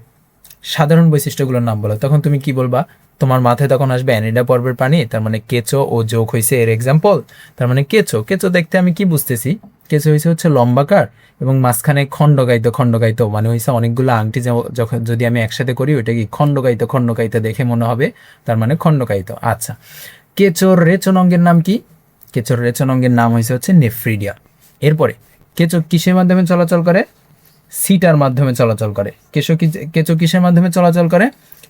সাধারণ বৈশিষ্ট্যগুলোর নাম বলো, তখন তুমি কি বলবা? তোমার মাথায় তখন আসবে অ্যানেলিডা পর্বের প্রাণী, তার মানে কেঁচো ও জোক হয়েছে এর এক্সাম্পল। তার মানে কেঁচো দেখতে আমি কি বুঝতেছি? কেঁচো হচ্ছে লম্বাকার এবং মাঝখানে খণ্ডকায়িত, মানে অনেকগুলো আংটি যখন যদি আমি একসাথে করি ওইটা কি খণ্ডকায়িত দেখে মনে হবে, তার মানে খণ্ডকায়িত। আচ্ছা, কেঁচোর রেচন অঙ্গের নাম কি? কেঁচোর রেচন অঙ্গের নাম হচ্ছে নেফ্রিডিয়া। এরপরে কেঁচো কিসের মাধ্যমে চলাচল করে? সিটার মাধ্যমে চলাচল করে। কেঁচো কিসের মাধ্যমে চলাচল করে?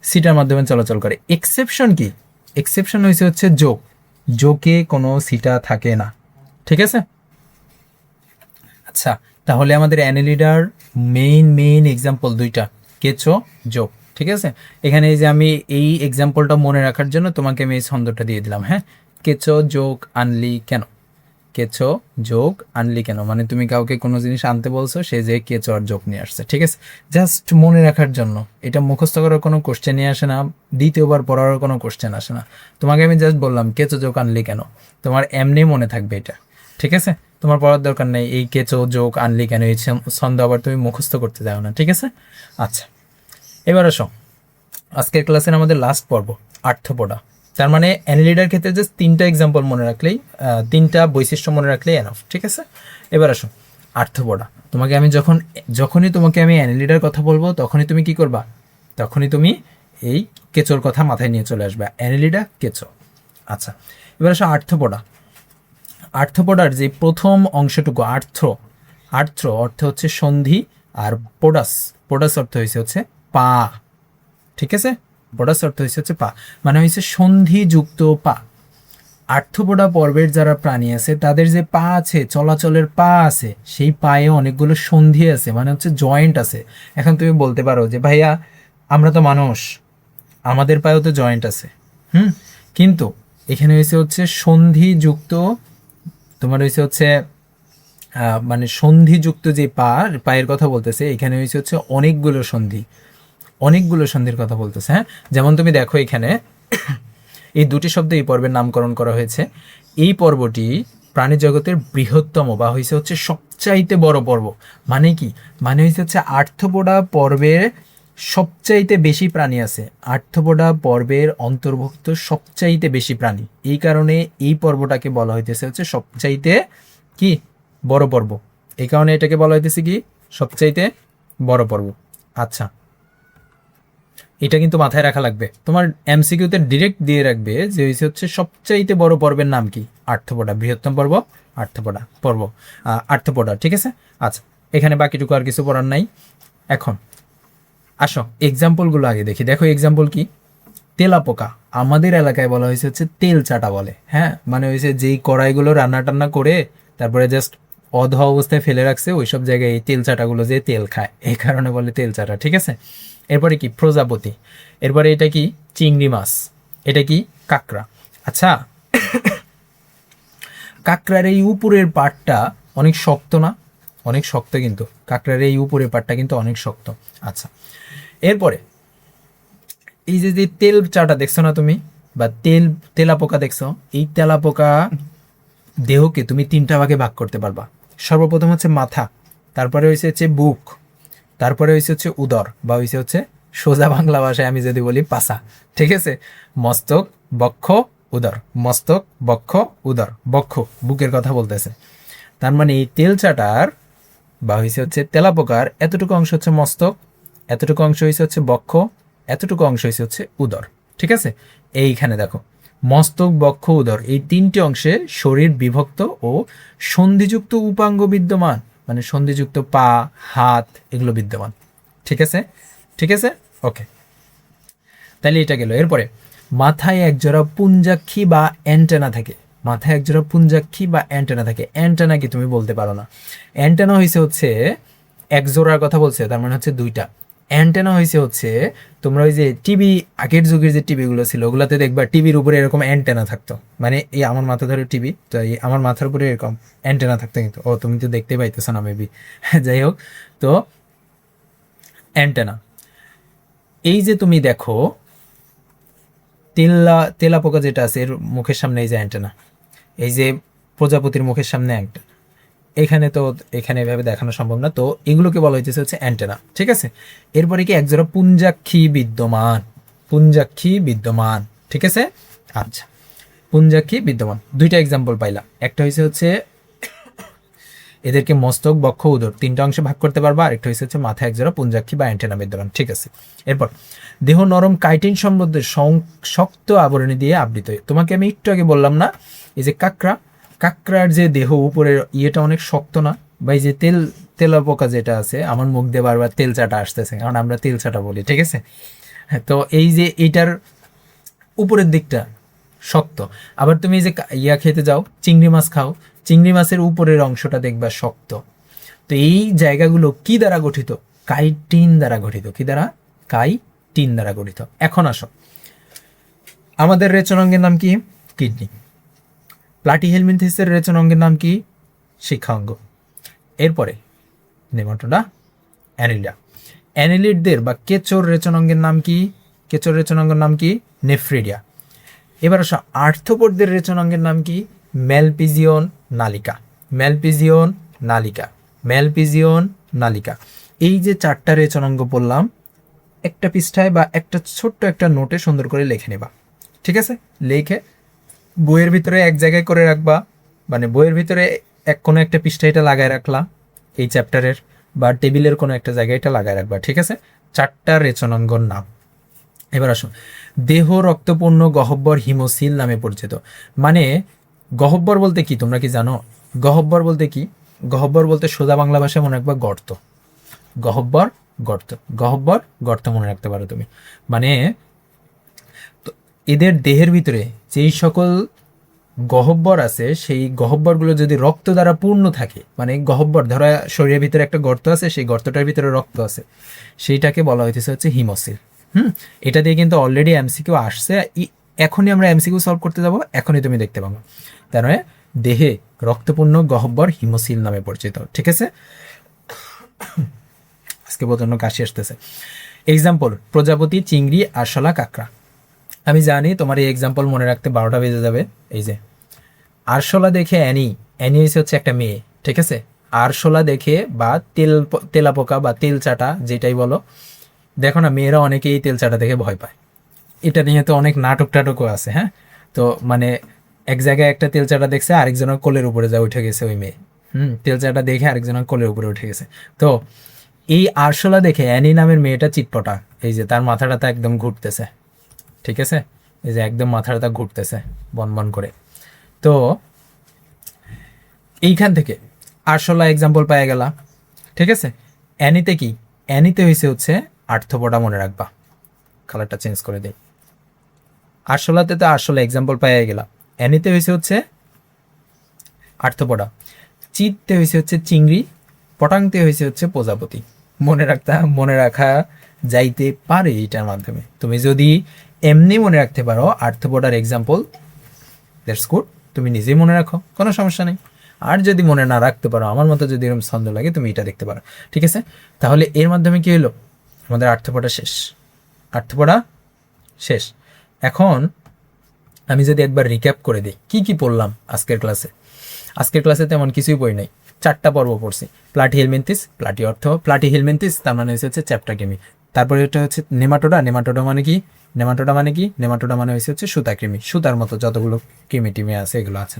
সিটার মাধ্যমে চলাচল করে। এক্সেপশন কি? এক্সেপশন হচ্ছে জোকে কোনো সিটা থাকে না। ঠিক আছে, আচ্ছা, তাহলে আমাদের অ্যানেলিডার মেইন এক্সাম্পল দুইটা, কেঁচো, জোক। ঠিক আছে, এখানে এই যে আমি এই এক্সাম্পলটা মনে রাখার জন্য তোমাকে আমি এই ছন্দটা দিয়ে দিলাম। হ্যাঁ, কেঁচো যোগ আনলি কেন? কেঁচো যোগ আনলি কেন মানে তুমি কাউকে কোনো জিনিস আনতে বলছো, সে যে কেঁচো আর যোগ নিয়ে আসছে। ঠিক আছে, জাস্ট মনে রাখার জন্য, এটা মুখস্থ করার কোনো কোশ্চেনই আসে না, দ্বিতীয়বার পড়ার কোনো কোশ্চেন আসে না। তোমাকে আমি জাস্ট বললাম কেঁচো যোগ আনলি কেন, তোমার এমনি মনে থাকবে এটা। ঠিক আছে, তোমার পড়ার দরকার নেই এই কেঁচো যোগ আনলি কেন এই ছন্দ আবার তুমি মুখস্থ করতে যাও না। ঠিক আছে, আচ্ছা, এবার আসো আজকের ক্লাসের আমাদের লাস্ট পর্ব, আর্থ্রোপোডা। তার মানে অ্যানেলিডার ক্ষেত্রে জাস্ট তিনটা এক্সাম্পল মনে রাখলেই, তিনটা বৈশিষ্ট্য মনে রাখলেই এনাফ। ঠিক আছে, এবার আসো আর্থ্রোপোডা। তোমাকে আমি যখনই তোমাকে আমি অ্যানেলিডার কথা বলবো তখনই তুমি কি করবা? তখনই তুমি এই কেঁচোর কথা মাথায় নিয়ে চলে আসবে, অ্যানেলিডা, কেঁচো। আচ্ছা, এবার আসো আর্থ্রোপোডা। আর্থ্রোপোডার যে প্রথম অংশটুকু আর্থ্র অর্থ হচ্ছে সন্ধি, আর পোডাস অর্থ হচ্ছে পা। ঠিক আছে, পোডাস অর্থ হচ্ছে পা, মানে সন্ধিযুক্ত পা। আর্থ্রোপোডা পর্বের যারা প্রাণী আছে তাদের যে পা আছে, চলাচলের পা আছে, সেই পায়ে অনেকগুলো সন্ধি আছে, মানে জয়েন্ট আছে। এখন তুমি বলতে পারো যে ভাইয়া আমরা তো মানুষ, আমাদের পায়েও তো জয়েন্ট আছে। কিন্তু এখানে হচ্ছে সন্ধিযুক্ত, তোমার মানে সন্ধিযুক্ত যে পায়ের কথা বলতেছে, এখানে হচ্ছে অনেকগুলো সন্ধির কথা বলতেছে। হ্যাঁ, যেমন তুমি দেখো এখানে এই দুটি শব্দে এই পর্বের নামকরণ করা হয়েছে। এই পর্বটি প্রাণী জগতের বৃহত্তম বা হচ্ছে সবচাইতে বড় পর্ব। মানে কি? মানে হচ্ছে আর্থ্রোপোডা পর্বের সবচাইতে বেশি প্রাণী আছে, আর্থ্রোপোডা পর্বের অন্তর্ভুক্ত সবচাইতে বেশি প্রাণী। এই কারণে এই পর্বটাকে বলা হচ্ছে সবচাইতে কি বড় পর্ব। এই কারণে এটাকে বলা হইতেছে কি সবচাইতে বড় পর্ব। আচ্ছা, এটা কিন্তু মাথায় রাখা লাগবে, তোমার এমসিকিউতে ডিরেক্ট দিয়ে রাখবে যে হচ্ছে সবচাইতে বড় পর্বের নাম কি? আর্থ্রোপোডা, বৃহত্তম পর্ব আর্থ্রোপোডা। ঠিক আছে, আচ্ছা, এখানে বাকিটুকু আর কিছু পড়ার নাই। এখন আসো এক্সাম্পলগুলো আগে দেখি। দেখো এক্সাম্পল কি? তেলাপোকা, আমাদের এলাকায় বলা হচ্ছে তেল চাটা বলে। হ্যাঁ, মানে যেই কড়াইগুলো রান্না টান্না করে তারপরে জাস্ট অধ অবস্থায় ফেলে রাখছে, ওইসব জায়গায় এই তেল চাটাগুলো যে তেল খায়, এই কারণে বলে তেল চাটা। ঠিক আছে, এরপরে কি? প্রজাপতি। এরপরে এটা কি? চিংড়ি মাছ। এটা কি? কাঁকড়া। আচ্ছা, কাঁকড়ার এই উপরের পাটটা অনেক শক্ত না? অনেক শক্ত, কিন্তু কাঁকড়ার এই উপরের পাটটা কিন্তু অনেক শক্ত। আচ্ছা, এরপরে এই যে তেল চাটা দেখছো না তুমি, বা তেলাপোকা দেখছো, এই তেলাপোকা দেহকে তুমি তিনটা ভাগে ভাগ করতে পারবা। সর্বপ্রথম হচ্ছে মাথা, তারপরে হচ্ছে বুক, তারপরে হচ্ছে উদর, বা হচ্ছে সোজা বাংলা ভাষায় আমি যদি বলি পাছা। ঠিক আছে, মস্তক, বক্ষ, উদর, মস্তক, বক্ষ, উদর, বক্ষ বুকের কথা বলতেছে। তার মানে এই তেলচাটার বা হচ্ছে তেলাপোকার এতটুকু অংশ হচ্ছে মস্তক, এতটুকু অংশ হচ্ছে বক্ষ, এতটুকু অংশ হচ্ছে উদর। ঠিক আছে, এইখানে দেখো মস্তক, বক্ষ, উদর এই তিনটি অংশে শরীর বিভক্ত ও সন্ধিযুক্ত উপাঙ্গ বিদ্যমান, মানে সন্ধিযুক্ত পা, হাত এগুলো বিদ্যমান। ঠিক আছে, ঠিক আছে, ওকে। তাহলে এটা গেল। এরপরে মাথায় একজোড়া পুঞ্জাক্ষী বা অ্যান্টেনা থাকে। মাথায় একজোড়া পুঞ্জাক্ষী বা অ্যান্টেনা থাকে। অ্যান্টেনা কি তুমি বলতে পারো না। অ্যান্টেনা হচ্ছে এক জোড়ার কথা বলছে, তার মানে হচ্ছে দুইটা। অ্যান্টেনা হচ্ছে তোমরা ওই যে টিভি, আগের যুগের যে টিভিগুলো ছিল ওগুলোতে দেখবা টিভির উপরে এরকম অ্যান্টেনা থাকতো, মানে এই আমার মাথা ধরে টিভি, তো এই আমার মাথার উপরে এরকম অ্যান্টেনা থাকতো। কিন্তু ও তুমি তো দেখতে পাইতেছো না মেবি, যাই হোক। তো অ্যান্টেনা, এই যে তুমি দেখো তেলাপোকা যেটা আছে এর মুখের সামনে এই যে অ্যান্টেনা, এই যে প্রজাপতির মুখের সামনে একটা, এখানে তো এখানে এভাবে দেখানো সম্ভব না, তো এগুলোকে বলা হচ্ছে অ্যান্টেনা। ঠিক আছে, এরপরে কি একজোড়া পুঞ্জাক্ষী বিদ্যমান, পুঞ্জাক্ষী বিদ্যমান। ঠিক আছে, আচ্ছা, পুঞ্জাক্ষী বিদ্যমান দুইটা এক্সাম্পল পাইলাম। একটা হচ্ছে এদেরকে মস্তক, বক্ষ, উদর তিনটা অংশে ভাগ করতে পারবা, আরেকটা হচ্ছে মাথায় একজোড়া পুঞ্জাক্ষী বা অ্যান্টেনা বিদ্যমান। ঠিক আছে, এরপর দেহ নরম কাইটিন সম্বন্ধ শক্ত আবরণী দিয়ে আবৃত। তোমাকে আমি একটু আগে বললাম না, এই যে কাঁকড়ার যে দেহ উপরের ইয়েটা অনেক শক্ত না, বা এই যে তেলাপোকা যেটা আছে, আমার মুখ দিয়ে বারবার তেল চাটা আসতেছে কারণ আমরা তেল চাটা বলি। ঠিক আছে, তো এই যে এইটার উপরের দিকটা শক্ত। আবার তুমি এই যে ইয়া খেতে যাও, চিংড়ি মাছ খাও, চিংড়ি মাছের উপরের অংশটা দেখবা শক্ত। তো এই জায়গাগুলো কি দ্বারা গঠিত? কাইটিন দ্বারা গঠিত। কি দ্বারা? কাইটিন দ্বারা গঠিত। এখন আসো, আমাদের রেচন অঙ্গের নাম কি? কিডনি। প্লাটিহেলমিনথেসের রেচন অঙ্গের নাম কি? শিক্ষা অঙ্গ। এরপরে নেমাটোডা, অ্যানিলিডা। অ্যানিলিডদের বা কেঁচোর রেচন অঙ্গের নাম কি? কেঁচোর রেচন অঙ্গের নাম কি? নেফ্রিডিয়া। এবার আসো, আর্থ্রোপোডদের রেচন অঙ্গের নাম কি? ম্যালপিজিয়ন নালিকা। ম্যালপিজিয়ন নালিকা, ম্যালপিজিয়ন নালিকা। এই যে চারটা রেচন অঙ্গ বললাম, একটা পৃষ্ঠায় বা একটা ছোট্ট একটা নোটে সুন্দর করে লিখে নেবা। ঠিক আছে, লিখে বইয়ের ভিতরে এক জায়গায় করে রাখবা, মানে বইয়ের ভিতরে কোনো একটা পৃষ্ঠায় এটা লাগায় রাখলা এই চ্যাপ্টারের, বা টেবিলের কোনো একটা জায়গায় এটা লাগায় রাখবা। ঠিক আছে, চারটা রেচনাঙ্গর নাম। এবার আসো, দেহ রক্তপূর্ণ গহ্বর হিমোসিল নামে পরিচিত। মানে গহ্বর বলতে কি তোমরা কি জানো? গহ্বর বলতে কি? গহ্বর বলতে সোজা বাংলা ভাষায় মনে রাখবা গর্ত। গহ্বর গর্ত, গহ্বর গর্ত মনে রাখতে পারো তুমি। মানে এদের দেহের ভিতরে যেই সকল গহ্বর আছে, সেই গহ্বরগুলো যদি রক্ত দ্বারা পূর্ণ থাকে, মানে গহ্বর ধরা শরীরের ভিতরে একটা গর্ত আছে, সেই গর্তটার ভিতরে রক্ত আছে, সেইটাকে বলা হচ্ছে হিমোসিল। এটা দিয়ে কিন্তু অলরেডি এমসিকিউ আসছে, এখনই আমরা এমসিকিউ সলভ করতে যাব, এখনই তুমি দেখতে পাবো। তার মানে দেহে রক্তপূর্ণ গহ্বর হিমোসিল নামে পরিচিত। ঠিক আছে, আজকে প্রচন্ড কাশি আসতেছে। এক্সাম্পল: প্রজাপতি, চিংড়ি, আরশোলা, কাঁকড়া। আমি জানি তোমার এই এক্সাম্পল মনে রাখতে 12টা বেজে যাবে। এই যে আরশোলা দেখে অ্যানি, অ্যানি হচ্ছে একটা মেয়ে। ঠিক আছে, আরশোলা দেখে বা তেলাপোকা বা তেল চাটা যেটাই বলো, দেখো না মেয়েরা অনেকেই তেল চাটা দেখে ভয় পায়। এটা নিয়ে তো অনেক নাটক টাটকও আছে। হ্যাঁ, তো মানে এক জায়গায় একটা তেল চাটা দেখছে, আরেকজনের কোলের উপরে যা উঠে গেছে ওই মেয়ে। তেল চাটা দেখে আরেকজনের কোলের উপরে উঠে গেছে। তো এই আরশোলা দেখে অ্যানি নামের মেয়েটা চিটপটা, এই যে তার মাথাটা তা একদম ঘুরতেছে। ঠিক আছে, এই যে একদম মাথাটা তা ঘুরতেছে বন বন করে। তো এইখান থেকে আরশোলা এক্সাম্পল পাওয়া গেলা। ঠিক আছে, অ্যানিতে কি? অ্যানিতে হচ্ছে আর্থপোডা, মনে রাখবা। কালারটা চেঞ্জ করে দিই। আরশোলাতে তো আরশোলা এক্সাম্পল পাওয়া গেলা, অ্যানিতে হচ্ছে আর্থপোডা, চিততে হচ্ছে চিংড়ি, পটাংতে হচ্ছে প্রজাপতি। মনে রাখা যাইতে পারে এটার মাধ্যমে। তুমি যদি এমনি মনে রাখতে পারো আর্থপোডার এক্সাম্পল, দ্যাটস গুড, তুমি নিজেই মনে রাখো, কোনো সমস্যা নেই। আর যদি মনে না রাখতে পারো, আমার মতো যদি এরকম ছন্দ লাগে, তুমি এটা দেখতে পারো। ঠিক আছে, তাহলে এর মাধ্যমে কি হলো? আমাদের আর্থপোডা শেষ, আর্থপোডা শেষ। এখন আমি যদি একবার রিক্যাপ করে দিই কি কি পড়লাম আজকের ক্লাসে। আজকের ক্লাসে তেমন কিছুই পড়ি নাই। 4টা পর্ব পড়ছি। প্লাটিহেলমিনথিস, প্লাটি অর্থ প্লাটিহেলমিনথিস তার মানে হচ্ছে চ্যাপ্টা কৃমি। তারপরে এটা হচ্ছে নেমাটোডা, নেমাটোডা মানে কি, নেমাটোডা মানে কি, নেমাটোডা মানে হচ্ছে সুতা কৃমি, সুতার মতো যতগুলো কৃমি টিমি আছে এগুলো আছে।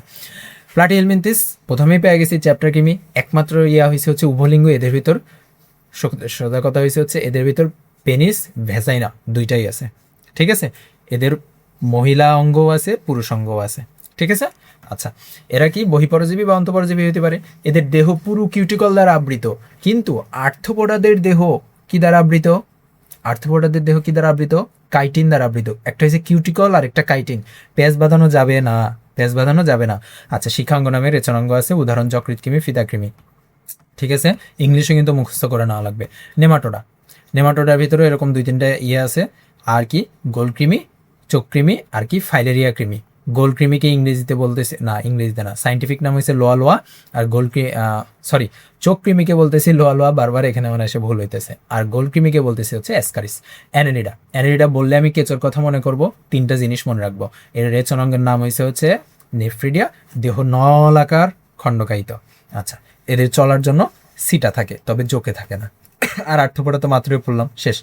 প্লাটিহেলমিনথিস প্রথমেই পেয়ে গেছি চ্যাপ্টার কৃমি, একমাত্র ইয়া হয়েছে হচ্ছে উভলিঙ্গ, এদের ভিতর সোজা কথা হয়েছে হচ্ছে এদের ভিতর পেনিস ভেজাইনা দুইটাই আছে, ঠিক আছে। এদের মহিলা অঙ্গও আছে, পুরুষ অঙ্গও আছে, ঠিক আছে। আচ্ছা, এরা কি বহিঃপরজীবী বা অন্তঃপরজীবী হতে পারে। এদের দেহ পুরো কিউটিকল দ্বারা আবৃত, কিন্তু আর্থ্রোপোডাদের দেহ কি দ্বারা আবৃত, আর্থ্রোপোডাদের দেহ কি দ্বারা আবৃত, কাইটিন দ্বারা আবৃত। একটা হচ্ছে কিউটিকল আর একটা কাইটিন, পেঁচ বাঁধানো যাবে না, পেঁচ বাঁধানো যাবে না। আচ্ছা, শিখাঙ্গ নামের রেচনাঙ্গ আছে, উদাহরণ যকৃৎ কৃমি, ফিতাকৃমি, ঠিক আছে। ইংলিশে কিন্তু মুখস্থ করে নেওয়া লাগবে। নেমাটোডা, নেমাটোডার ভিতরে এরকম 2-3টা ইয়ে আছে, আর কি গোলকৃমি, চোখকৃমি, আর কি ফাইলেরিয়া কৃমি। গোলকৃমিকে ইংরেজিতে বলতেছে না, ইংরেজিতে না, সাইন্টিফিক নাম হচ্ছে লোয়া লোয়া। আর সরি, চোখকৃমিকে বলতেছি লোয়া লোয়া, বারবার এখানে আমার এসে ভুল হইতেছে। আর গোলকৃমিকে বলতেছি হচ্ছে অ্যাসকারিস। অ্যানেলিডা, অ্যানেলিডা বললে আমি কেঁচোর কথা মনে করব, 3টা জিনিস মনে রাখবো। এর রেচনাঙ্গের নাম হচ্ছে নেফ্রিডিয়া, দেহ নলাকার, খণ্ডকায়িত। আচ্ছা, এদের চলার জন্য সিটা থাকে, তবে জোকে থাকে না। আর আর্থ্রোপোডা তো মাত্রই পড়লাম, শেষ।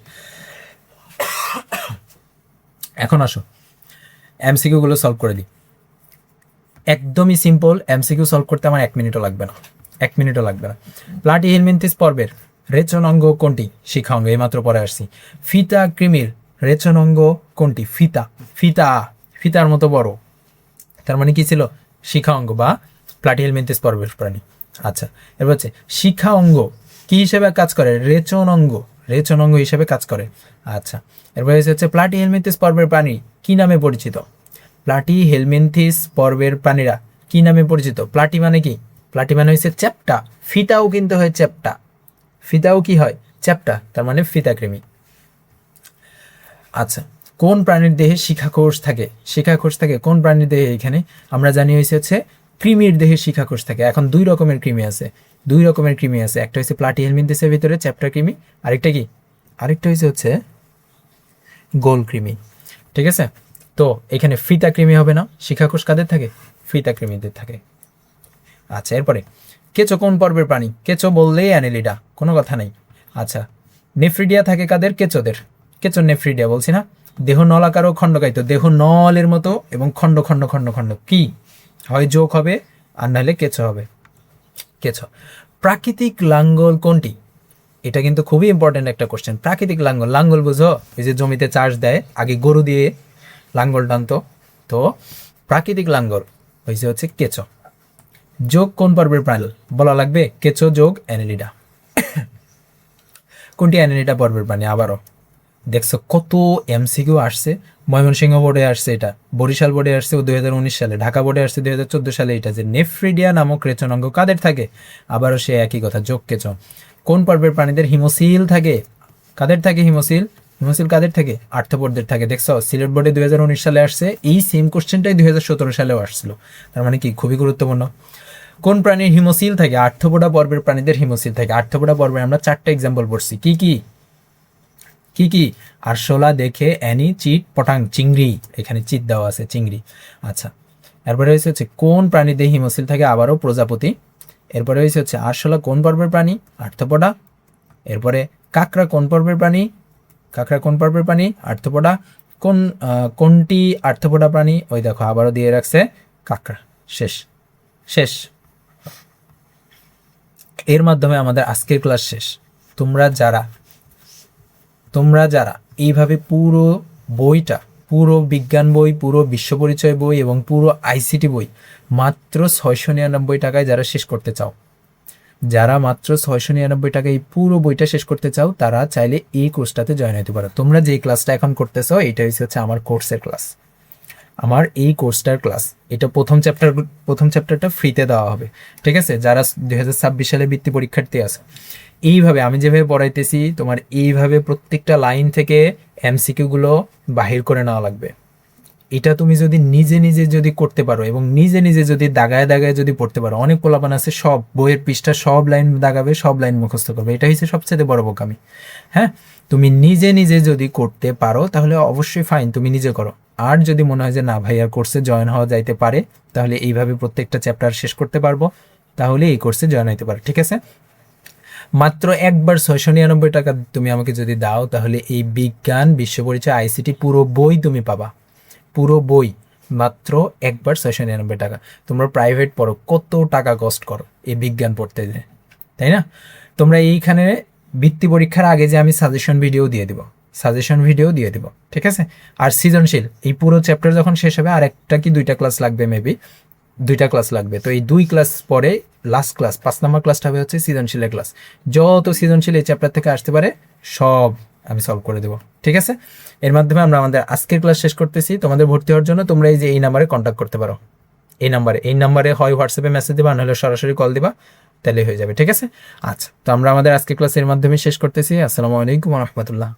এখন আসো এমসিকিউ গুলো সলভ করে দিই। একদমই সিম্পল, এমসিকিউ সলভ করতে আমার 1 মিনিটও লাগবে না, 1 মিনিটও লাগবে না। প্লাটিহেলমিনথিস পর্বের রেচন অঙ্গ কোনটি, শিখা অঙ্গ, এইমাত্র পরে আসছি। ফিতা কৃমির রেচন অঙ্গ কোনটি, ফিতা, ফিতা, ফিতার মতো বড়, তার মানে কি ছিল, শিখা অঙ্গ বা প্লাটিহেলমিনথিস পর্বের প্রাণী। আচ্ছা, এবার হচ্ছে শিখা অঙ্গ কি হিসেবে কাজ করে, রেচন অঙ্গ, রেচন অঙ্গ হিসেবে কাজ করে। আচ্ছা, এরপর হচ্ছে প্লাটিহেলমিনথিস পর্বের প্রাণী কি নামে পরিচিত, প্লাটিহেলমিনথিস পর্বের প্রাণীরা কি নামে পরিচিত। প্লাটি মানে কি, প্লাটি মানে হচ্ছে চ্যাপ্টা, ফিতাও কিন্তু হয় চ্যাপ্টা, ফিতাও কি হয় চ্যাপ্টা, তার মানে ফিতাকৃমি। আচ্ছা, কোন প্রাণীর দেহে শিখাকোষ থাকে, শিখাকোষ থাকে কোন প্রাণীর দেহে, এখানে আমরা জানি হচ্ছে কৃমির দেহে শিখাকোষ থাকে। এখন 2 রকমের কৃমি আছে, 2 রকমের কৃমি আছে, একটা হচ্ছে প্লাটিহেলমিনথিসের ভিতরে চ্যাপ্টা কৃমি, আরেকটা কি, আরেকটা হচ্ছে গোল কৃমি, ঠিক আছে। তো এখানে ফিতা কৃমি হবে না, শিখাকোষ কাদের থাকে, ফিতা কৃমিদের থাকে। আচ্ছা, এরপরে কেঁচো কোন পর্বের প্রাণী, কেঁচো বললেই অ্যানেলিডা, কোনো কথা নেই। আচ্ছা, নেফ্রিডিয়া থাকে কাদের, কেঁচোদের, কেঁচো নেফ্রিডিয়া বলছি না। দেহ নলাকার ও খণ্ডকায়িত, দেহ নলের মতো এবং খণ্ড খণ্ড খণ্ড খণ্ড, কি হয় যোগ হবে আর নাহলে কেঁচো হবে, কেঁচো। প্রাকৃতিক লাঙ্গল কোনটি, এটা কিন্তু খুবই ইম্পর্টেন্ট একটা কোশ্চেন। প্রাকৃতিক লাঙ্গল, লাঙ্গল বুঝো, এই যে জমিতে চাষ দেয়, আগে গরু দিয়ে লাঙ্গল টানতো, তো প্রাকৃতিক লাঙ্গল হচ্ছে কেঁচো। যোগ কোন পর্বের প্রাণী বলা লাগবে, কেঁচো যোগ অ্যানেলিডা। কোনটি অ্যানেলিডা পর্বের প্রাণী, আবারও দেখছো কত এমসিকিউ আসছে। ময়মনসিংহ বোর্ডে আসছে এটা, বরিশাল বোর্ডে আসছে 2019 সালে, ঢাকা বোর্ডে আসছে 2014 সালে, এটা যে নেফ্রিডিয়া নামক রেচনাঙ্গ কাদের থাকে, আবারও সে একই কথা, যোগ কেঁচো। কোন পর্বের প্রাণীদের হিমোসিল থাকে, কাদের থাকে হিমোসিল, হিমোসিল কাদের থাকে, আর্থ্রোপোডদের থাকে। দেখছো সিলেট বোর্ডে 2019 সালে আসছে, এই সেম কোশ্চেনটাই 2017 সালেও আসছিল, তার মানে কি খুবই গুরুত্বপূর্ণ। কোন প্রাণীর হিমোসিল থাকে, আর্থ্রোপোডা পর্বের প্রাণীদের হিমোসিল থাকে। আর্থ্রোপোডা পর্বে আমরা 4টা এক্সাম্পল পড়ছি, কি কি কি কি, আরশোলা, দেখে, অ্যানি, চিট, পটাং, চিংড়ি, এখানে চিট দেওয়া আছে, চিংড়ি। আচ্ছা, এরপরে হচ্ছে কোন প্রাণীদের হিমোসিল থাকে, আবারও প্রজাপতি। এরপরে হচ্ছে আরশোলা কোন পর্বের প্রাণী, আর্থ্রোপোডা। এরপরে কাকড়া কোন পর্বের প্রাণী, কাকড়া কোন পর্বের প্রাণী, আর্থ্রোপোডা। কোনটি আর্থ্রোপোডা প্রাণী, ওই দেখো আবারও দিয়ে রাখছে কাকড়া। শেষ, শেষ। এর মাধ্যমে আমাদের আজকের ক্লাস শেষ। তোমরা যারা এইভাবে পুরো বইটা, পুরো বিজ্ঞান বই, পুরো বিশ্ব পরিচয় বই এবং পুরো আইসিটি বই মাত্র 699 টাকায় যারা শেষ করতে চাও, যারা মাত্র 699 টাকায় এই পুরো বইটা শেষ করতে চাও, তারা চাইলে এই কোর্সটাতে জয়েন হতে পারো। তোমরা যে ক্লাসটা এখন করতেছো, এটা হচ্ছে আমার কোর্সের ক্লাস, আমার এই কোর্সটার ক্লাস। এটা প্রথম চ্যাপ্টারটা ফ্রিতে দেওয়া হবে, ঠিক আছে। যারা 2026 সালে বৃত্তি পরীক্ষার্থী আছে, এইভাবে আমি যেভাবে পড়াইতেছি, তোমার এইভাবে প্রত্যেকটা লাইন থেকে এমসিকিউগুলো বাহির করে নেওয়া লাগবে। এটা তুমি যদি নিজে নিজে যদি করতে পারো এবং নিজে নিজে যদি দাগায় দাগায় যদি পড়তে পারো, অনেক পোলাপান আছে সব বইয়ের পৃষ্ঠা সব লাইন দাগাবে, সব লাইন মুখস্থ করবে, এটা হচ্ছে সবচেয়ে বড় বোকামি। হ্যাঁ, তুমি নিজে নিজে যদি করতে পারো তাহলে অবশ্যই ফাইন, তুমি নিজে করো। আর যদি মনে হয় যে না ভাই আর কোর্সে জয়েন হওয়া যাইতে পারে, তাহলে এইভাবে প্রত্যেকটা চ্যাপ্টার শেষ করতে পারবো, তাহলে এই কোর্সে জয়েন হতে পারো, ঠিক আছে? মাত্র একবার 699 টাকা তুমি আমাকে যদি দাও, তাহলে এই বিজ্ঞান বিশ্ব পরিচয় আইসিটি পুরো বই তুমি পাবা, পুরো বই মাত্র একবার 699 টাকা। তোমরা প্রাইভেট পড়ো, কত টাকা কস্ট করো এই বিজ্ঞান পড়তে যে, তাই না? তোমরা এইখানে বৃত্তি পরীক্ষার আগে যে আমি সাজেশন ভিডিও দিয়ে দিব, ঠিক আছে? আর সৃজনশীল এই পুরো চ্যাপ্টার যখন শেষ হবে, আর একটা কি 2টা ক্লাস লাগবে, মেবি 2টা ক্লাস লাগবে। তো এই 2 ক্লাস পরে লাস্ট ক্লাস 5 নম্বর ক্লাসটা হবে হচ্ছে সৃজনশীলের ক্লাস। যত সৃজনশীল এই চ্যাপ্টার থেকে আসতে পারে সব আমি সলভ করে দেবো, ঠিক আছে? এর মাধ্যমে আমরা আমাদের আজকের ক্লাস শেষ করতেছি। তোমাদের ভর্তি হওয়ার জন্য তোমরা এই যে এই নাম্বারে কন্ট্যাক্ট করতে পারো, এই নাম্বারে হয় হোয়াটসঅ্যাপে মেসেজ দেবা, নাহলে সরাসরি কল দিবা, তাহলে হয়ে যাবে, ঠিক আছে? আচ্ছা, তো আমরা আমাদের আজকের ক্লাসের মাধ্যমে শেষ করতেছি। আসসালামু আলাইকুম ওয়া রাহমাতুল্লাহ।